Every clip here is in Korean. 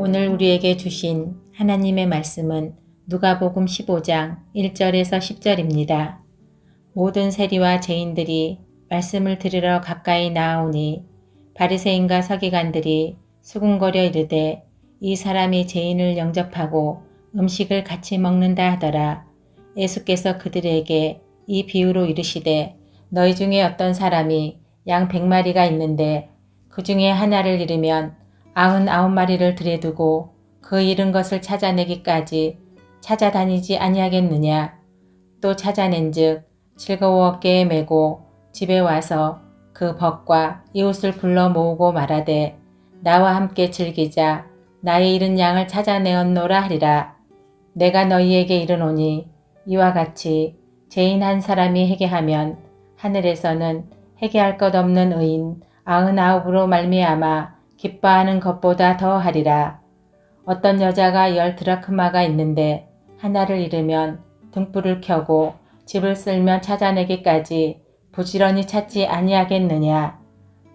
오늘 우리에게 주신 하나님의 말씀은 누가복음 15장 1절에서 10절입니다. 모든 세리와 죄인들이 말씀을 들으러 가까이 나아오니 바리새인과 서기관들이 수군거려 이르되 이 사람이 죄인을 영접하고 음식을 같이 먹는다 하더라. 예수께서 그들에게 이 비유로 이르시되 너희 중에 어떤 사람이 양 100마리가 있는데 그 중에 하나를 잃으면 99마리를 들여두고 그 잃은 것을 찾아내기까지 찾아다니지 아니하겠느냐. 또 찾아낸즉 즐거워 어깨에 메고 집에 와서 그 벗과 이웃을 불러 모으고 말하되 나와 함께 즐기자. 나의 잃은 양을 찾아내었노라 하리라. 내가 너희에게 이르노니 이와 같이 죄인 한 사람이 회개하면 하늘에서는 회개할 것 없는 의인 99으로 말미암아 기뻐하는 것보다 더하리라. 어떤 여자가 10드라크마가 있는데 하나를 잃으면 등불을 켜고 집을 쓸면 찾아내기까지 부지런히 찾지 아니하겠느냐.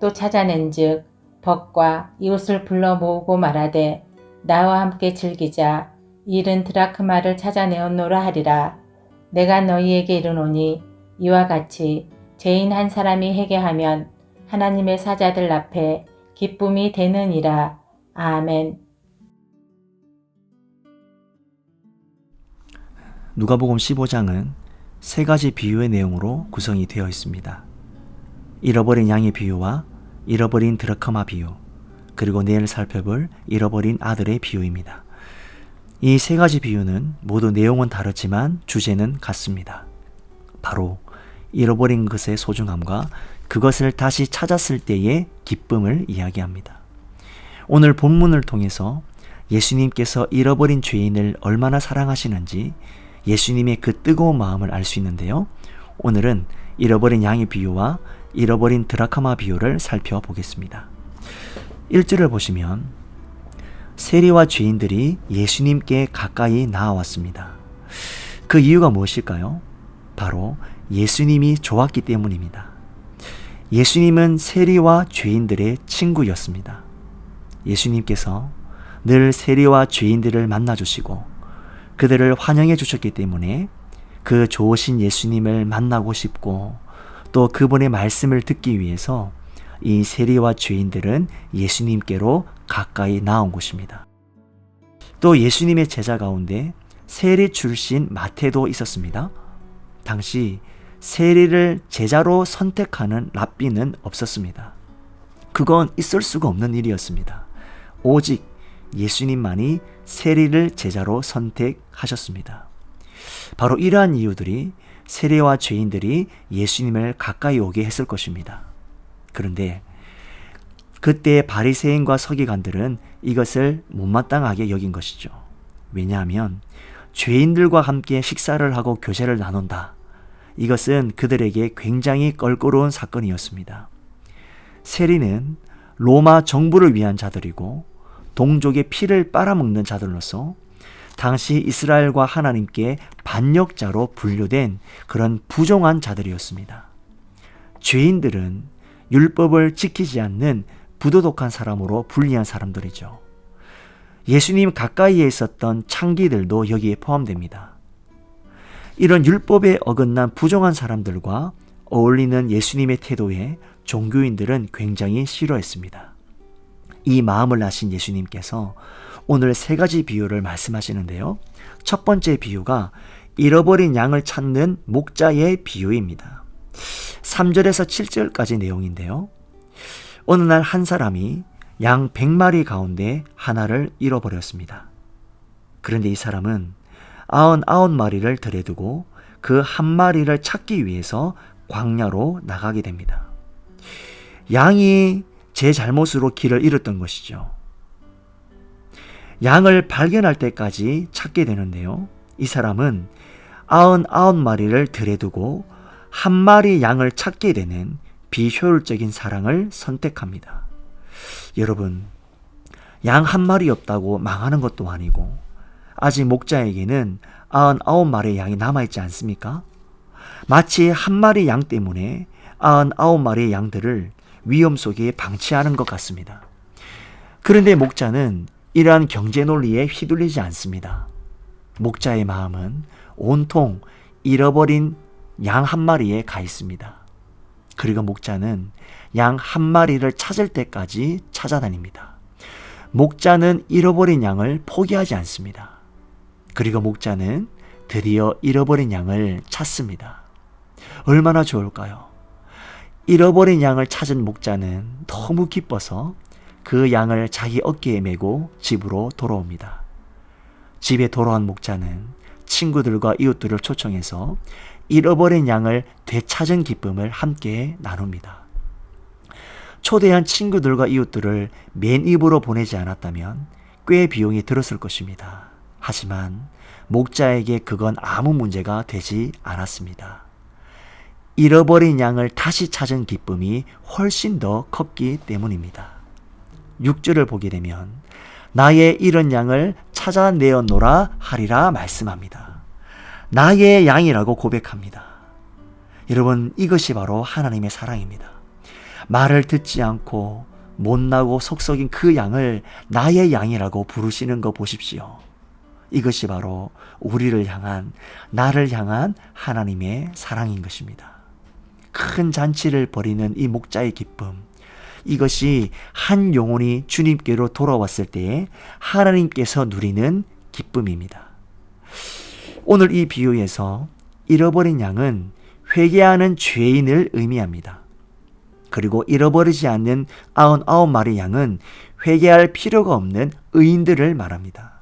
또 찾아낸즉 벗과 이웃을 불러 모으고 말하되 나와 함께 즐기자. 잃은 드라크마를 찾아내었노라 하리라. 내가 너희에게 이르노니 이와 같이 죄인 한 사람이 회개하면 하나님의 사자들 앞에 기쁨이 되느니라. 아멘. 누가복음 15장은 세 가지 비유의 내용으로 구성이 되어 있습니다. 잃어버린 양의 비유와 잃어버린 드라크마 비유, 그리고 내일 살펴볼 잃어버린 아들의 비유입니다. 이 세 가지 비유는 모두 내용은 다르지만 주제는 같습니다. 바로 잃어버린 것의 소중함과 그것을 다시 찾았을 때의 기쁨을 이야기합니다. 오늘 본문을 통해서 예수님께서 잃어버린 죄인을 얼마나 사랑하시는지 예수님의 그 뜨거운 마음을 알 수 있는데요. 오늘은 잃어버린 양의 비유와 잃어버린 드라크마 비유를 살펴보겠습니다. 1절을 보시면 세리와 죄인들이 예수님께 가까이 나아왔습니다. 그 이유가 무엇일까요? 바로 예수님이 좋았기 때문입니다. 예수님은 세리와 죄인들의 친구였습니다. 예수님께서 늘 세리와 죄인들을 만나주시고 그들을 환영해 주셨기 때문에 그 좋으신 예수님을 만나고 싶고 또 그분의 말씀을 듣기 위해서 이 세리와 죄인들은 예수님께로 가까이 나온 것입니다. 또 예수님의 제자 가운데 세리 출신 마태도 있었습니다. 당시 세리를 제자로 선택하는 랍비는 없었습니다. 그건 있을 수가 없는 일이었습니다. 오직 예수님만이 세리를 제자로 선택하셨습니다. 바로 이러한 이유들이 세리와 죄인들이 예수님을 가까이 오게 했을 것입니다. 그런데 그때 바리새인과 서기관들은 이것을 못마땅하게 여긴 것이죠. 왜냐하면 죄인들과 함께 식사를 하고 교제를 나눈다. 이것은 그들에게 굉장히 껄끄러운 사건이었습니다. 세리는 로마 정부를 위한 자들이고 동족의 피를 빨아먹는 자들로서 당시 이스라엘과 하나님께 반역자로 분류된 그런 부정한 자들이었습니다. 죄인들은 율법을 지키지 않는 부도덕한 사람으로 불리한 사람들이죠. 예수님 가까이에 있었던 창기들도 여기에 포함됩니다. 이런 율법에 어긋난 부정한 사람들과 어울리는 예수님의 태도에 종교인들은 굉장히 싫어했습니다. 이 마음을 아신 예수님께서 오늘 세 가지 비유를 말씀하시는데요. 첫 번째 비유가 잃어버린 양을 찾는 목자의 비유입니다. 3절에서 7절까지 내용인데요. 어느 날 한 사람이 양 100마리 가운데 하나를 잃어버렸습니다. 그런데 이 사람은 99마리를 들여두고 그 한 마리를 찾기 위해서 광야로 나가게 됩니다. 양이 제 잘못으로 길을 잃었던 것이죠. 양을 발견할 때까지 찾게 되는데요. 이 사람은 99마리를 들여두고 한 마리 양을 찾게 되는 비효율적인 사랑을 선택합니다. 여러분, 양 한 마리 없다고 망하는 것도 아니고 아직 목자에게는 99마리의 양이 남아있지 않습니까? 마치 한 마리 양 때문에 99마리의 양들을 위험 속에 방치하는 것 같습니다. 그런데 목자는 이러한 경제 논리에 휘둘리지 않습니다. 목자의 마음은 온통 잃어버린 양 한 마리에 가 있습니다. 그리고 목자는 양 한 마리를 찾을 때까지 찾아다닙니다. 목자는 잃어버린 양을 포기하지 않습니다. 그리고 목자는 드디어 잃어버린 양을 찾습니다. 얼마나 좋을까요? 잃어버린 양을 찾은 목자는 너무 기뻐서 그 양을 자기 어깨에 메고 집으로 돌아옵니다. 집에 돌아온 목자는 친구들과 이웃들을 초청해서 잃어버린 양을 되찾은 기쁨을 함께 나눕니다. 초대한 친구들과 이웃들을 맨 입으로 보내지 않았다면 꽤 비용이 들었을 것입니다. 하지만 목자에게 그건 아무 문제가 되지 않았습니다. 잃어버린 양을 다시 찾은 기쁨이 훨씬 더 컸기 때문입니다. 6절을 보게 되면 나의 잃은 양을 찾아내었노라 하리라 말씀합니다. 나의 양이라고 고백합니다. 여러분, 이것이 바로 하나님의 사랑입니다. 말을 듣지 않고 못나고 속썩인 그 양을 나의 양이라고 부르시는 거 보십시오. 이것이 바로 우리를 향한, 나를 향한 하나님의 사랑인 것입니다. 큰 잔치를 벌이는 이 목자의 기쁨, 이것이 한 영혼이 주님께로 돌아왔을 때에 하나님께서 누리는 기쁨입니다. 오늘 이 비유에서 잃어버린 양은 회개하는 죄인을 의미합니다. 그리고 잃어버리지 않는 99마리 양은 회개할 필요가 없는 의인들을 말합니다.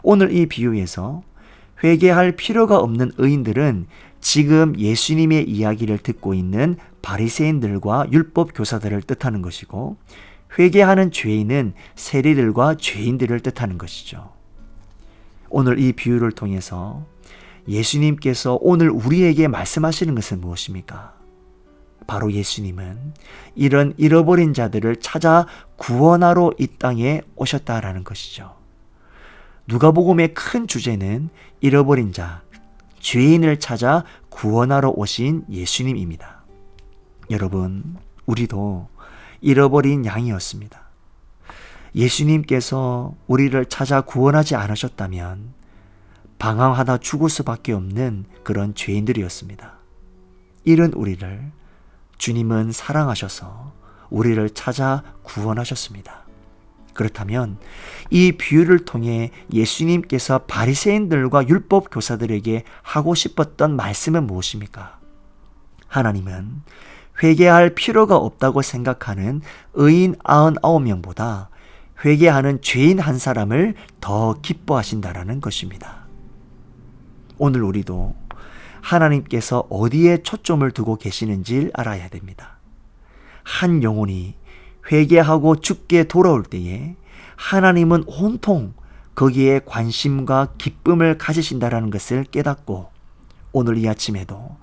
오늘 이 비유에서 회개할 필요가 없는 의인들은 지금 예수님의 이야기를 듣고 있는 바리새인들과 율법 교사들을 뜻하는 것이고, 회개하는 죄인은 세리들과 죄인들을 뜻하는 것이죠. 오늘 이 비유를 통해서 예수님께서 오늘 우리에게 말씀하시는 것은 무엇입니까? 바로 예수님은 이런 잃어버린 자들을 찾아 구원하러 이 땅에 오셨다라는 것이죠. 누가복음의 큰 주제는 잃어버린 자, 죄인을 찾아 구원하러 오신 예수님입니다. 여러분, 우리도 잃어버린 양이었습니다. 예수님께서 우리를 찾아 구원하지 않으셨다면 방황하다 죽을 수밖에 없는 그런 죄인들이었습니다. 이런 우리를 주님은 사랑하셔서 우리를 찾아 구원하셨습니다. 그렇다면 이 비유를 통해 예수님께서 바리새인들과 율법 교사들에게 하고 싶었던 말씀은 무엇입니까? 하나님은 회개할 필요가 없다고 생각하는 의인 99명보다 회개하는 죄인 한 사람을 더 기뻐하신다라는 것입니다. 오늘 우리도 하나님께서 어디에 초점을 두고 계시는지 알아야 됩니다. 한 영혼이 회개하고 죽게 돌아올 때에 하나님은 온통 거기에 관심과 기쁨을 가지신다라는 것을 깨닫고, 오늘 이 아침에도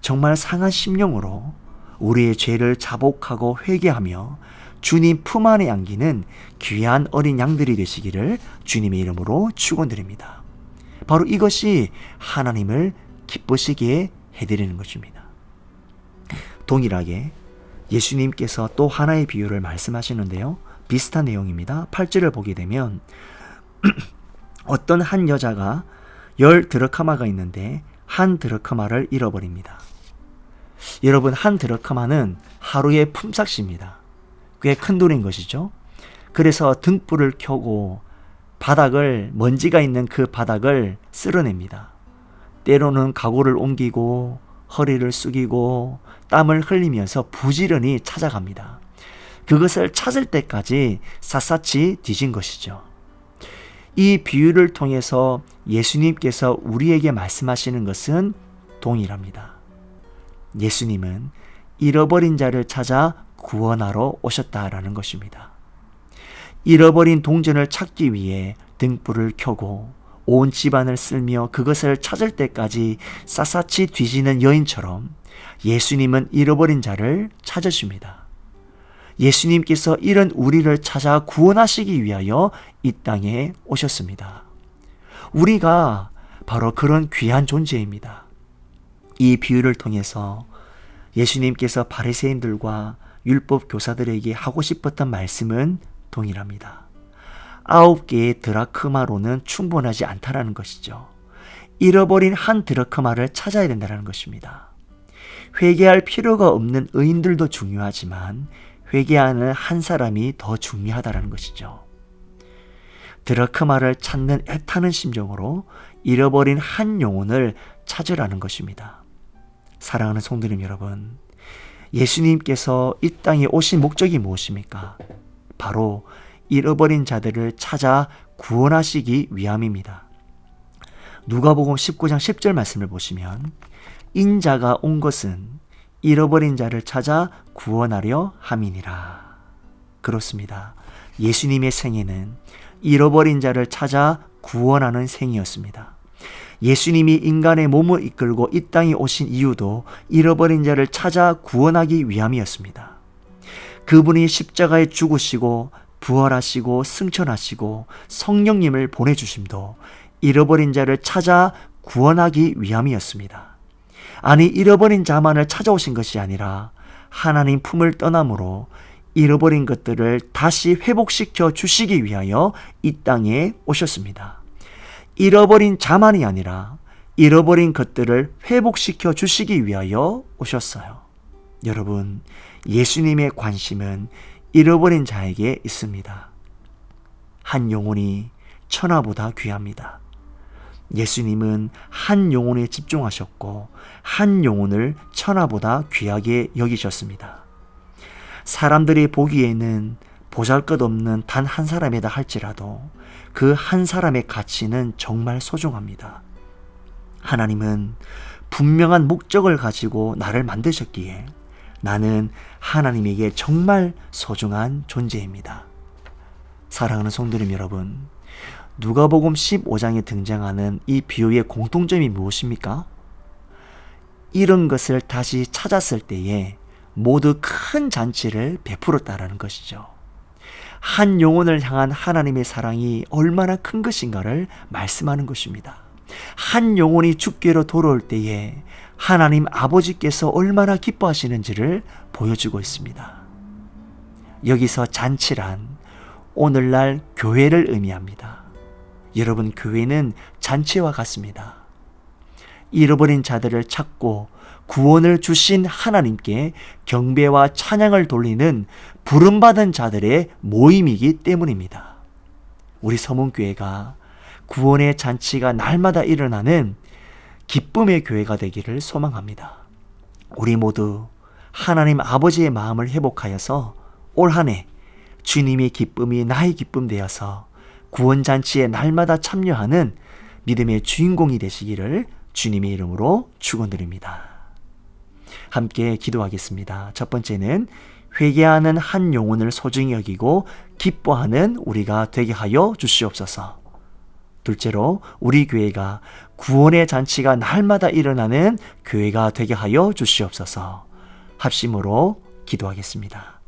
정말 상한 심령으로 우리의 죄를 자복하고 회개하며 주님 품 안에 안기는 귀한 어린 양들이 되시기를 주님의 이름으로 축원드립니다. 바로 이것이 하나님을 기쁘시게 해드리는 것입니다. 동일하게 예수님께서 또 하나의 비유를 말씀하시는데요. 비슷한 내용입니다. 8절을 보게 되면 어떤 한 여자가 10 드러카마가 있는데 한 드러카마를 잃어버립니다. 여러분, 한 드러카마는 하루의 품삯입니다. 꽤 큰 돈인 것이죠. 그래서 등불을 켜고 바닥을, 먼지가 있는 그 바닥을 쓸어냅니다. 때로는 가구를 옮기고 허리를 숙이고 땀을 흘리면서 부지런히 찾아갑니다. 그것을 찾을 때까지 샅샅이 뒤진 것이죠. 이 비유를 통해서 예수님께서 우리에게 말씀하시는 것은 동일합니다. 예수님은 잃어버린 자를 찾아 구원하러 오셨다라는 것입니다. 잃어버린 동전을 찾기 위해 등불을 켜고 온 집안을 쓸며 그것을 찾을 때까지 샅샅이 뒤지는 여인처럼 예수님은 잃어버린 자를 찾으십니다. 예수님께서 이런 우리를 찾아 구원하시기 위하여 이 땅에 오셨습니다. 우리가 바로 그런 귀한 존재입니다. 이 비유를 통해서 예수님께서 바리새인들과 율법 교사들에게 하고 싶었던 말씀은 동일합니다. 9개의 드라크마로는 충분하지 않다라는 것이죠. 잃어버린 한 드라크마를 찾아야 된다는 것입니다. 회개할 필요가 없는 의인들도 중요하지만 회개하는 한 사람이 더 중요하다는 것이죠. 드라크마를 찾는 애타는 심정으로 잃어버린 한 영혼을 찾으라는 것입니다. 사랑하는 성도님 여러분, 예수님께서 이 땅에 오신 목적이 무엇입니까? 바로 잃어버린 자들을 찾아 구원하시기 위함입니다. 누가복음 19장 10절 말씀을 보시면 인자가 온 것은 잃어버린 자를 찾아 구원하려 함이니라. 그렇습니다. 예수님의 생애는 잃어버린 자를 찾아 구원하는 생이었습니다. 예수님이 인간의 몸을 이끌고 이 땅에 오신 이유도 잃어버린 자를 찾아 구원하기 위함이었습니다. 그분이 십자가에 죽으시고 부활하시고 승천하시고 성령님을 보내주심도 잃어버린 자를 찾아 구원하기 위함이었습니다. 아니, 잃어버린 자만을 찾아오신 것이 아니라 하나님 품을 떠남으로 잃어버린 것들을 다시 회복시켜 주시기 위하여 이 땅에 오셨습니다. 잃어버린 자만이 아니라 잃어버린 것들을 회복시켜 주시기 위하여 오셨어요. 여러분, 예수님의 관심은 잃어버린 자에게 있습니다. 한 영혼이 천하보다 귀합니다. 예수님은 한 영혼에 집중하셨고 한 영혼을 천하보다 귀하게 여기셨습니다. 사람들이 보기에는 보잘것없는 단 한 사람이다 할지라도 그 한 사람의 가치는 정말 소중합니다. 하나님은 분명한 목적을 가지고 나를 만드셨기에 나는 하나님에게 정말 소중한 존재입니다. 사랑하는 성도님 여러분, 누가복음 15장에 등장하는 이 비유의 공통점이 무엇입니까? 이런 것을 다시 찾았을 때에 모두 큰 잔치를 베풀었다라는 것이죠. 한 영혼을 향한 하나님의 사랑이 얼마나 큰 것인가를 말씀하는 것입니다. 한 영혼이 주께로 돌아올 때에 하나님 아버지께서 얼마나 기뻐하시는지를 보여주고 있습니다. 여기서 잔치란 오늘날 교회를 의미합니다. 여러분, 교회는 잔치와 같습니다. 잃어버린 자들을 찾고 구원을 주신 하나님께 경배와 찬양을 돌리는 부름받은 자들의 모임이기 때문입니다. 우리 서문교회가 구원의 잔치가 날마다 일어나는 기쁨의 교회가 되기를 소망합니다. 우리 모두 하나님 아버지의 마음을 회복하여서 올 한 해 주님의 기쁨이 나의 기쁨 되어서 구원잔치에 날마다 참여하는 믿음의 주인공이 되시기를 주님의 이름으로 축원드립니다. 함께 기도하겠습니다. 첫 번째는 회개하는 한 영혼을 소중히 여기고 기뻐하는 우리가 되게 하여 주시옵소서. 둘째로 우리 교회가 구원의 잔치가 날마다 일어나는 교회가 되게 하여 주시옵소서. 합심으로 기도하겠습니다.